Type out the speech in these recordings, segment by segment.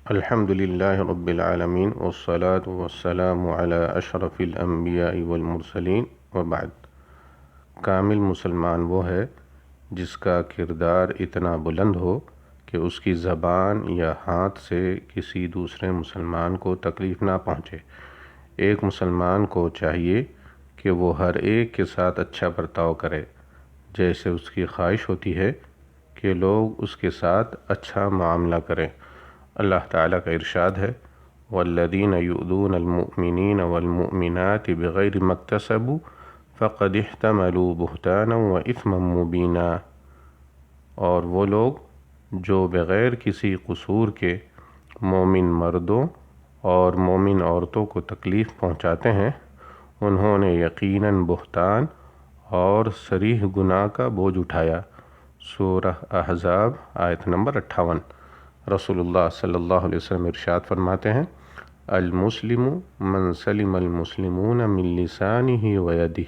الحمد للہ رب العالمین والصلاة والسلام علی اشرف الانبیاء والمرسلین وبعد۔ کامل مسلمان وہ ہے جس کا کردار اتنا بلند ہو کہ اس کی زبان یا ہاتھ سے کسی دوسرے مسلمان کو تکلیف نہ پہنچے۔ ایک مسلمان کو چاہیے کہ وہ ہر ایک کے ساتھ اچھا برتاؤ کرے، جیسے اس کی خواہش ہوتی ہے کہ لوگ اس کے ساتھ اچھا معاملہ کریں۔ اللہ تعالیٰ کا ارشاد ہے وَالَّذِينَ يُؤْذُونَ الْمُؤْمِنِينَ وَالْمُؤْمِنَاتِ بِغَيْرِ مَا اكْتَسَبُوا فَقَدِ احْتَمَلُوا بُهْتَانًا وَإِثْمًا مُبِينًا، اور وہ لوگ جو بغیر کسی قصور کے مومن مردوں اور مومن عورتوں کو تکلیف پہنچاتے ہیں، انہوں نے یقیناً بہتان اور صریح گناہ کا بوجھ اٹھایا۔ سورہ احزاب آیت نمبر 58۔ رسول اللہ صلی اللہ علیہ وسلم ارشاد فرماتے ہیں المسلم من سلم المسلمون من لسانہ ویدہ،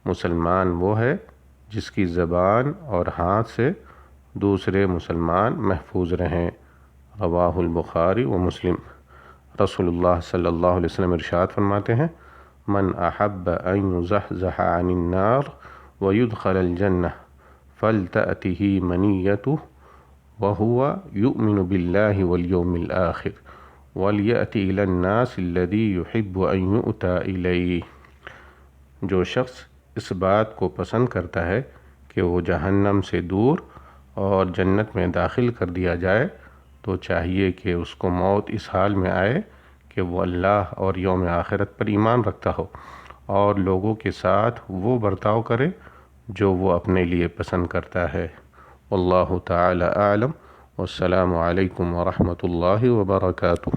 مسلمان وہ ہے جس کی زبان اور ہاتھ سے دوسرے مسلمان محفوظ رہیں۔ رواہ البخاری و مسلم۔ رسول اللہ صلی اللہ علیہ وسلم ارشاد فرماتے ہیں من احب ان یزحزح عن النار ویدخل الجنہ فلتأتہ منیتہ وهو يؤمن بالله واليوم الآخر وليأتي إلى الناس الذي يحب أن يؤتى إليه۔ جو شخص اس بات کو پسند کرتا ہے کہ وہ جہنم سے دور اور جنت میں داخل کر دیا جائے، تو چاہیے کہ اس کو موت اس حال میں آئے کہ وہ اللہ اور یوم آخرت پر ایمان رکھتا ہو اور لوگوں کے ساتھ وہ برتاؤ کرے جو وہ اپنے لیے پسند کرتا ہے۔ واللہ تعالی اعلم، والسلام علیکم ورحمۃ اللہ وبرکاتہ۔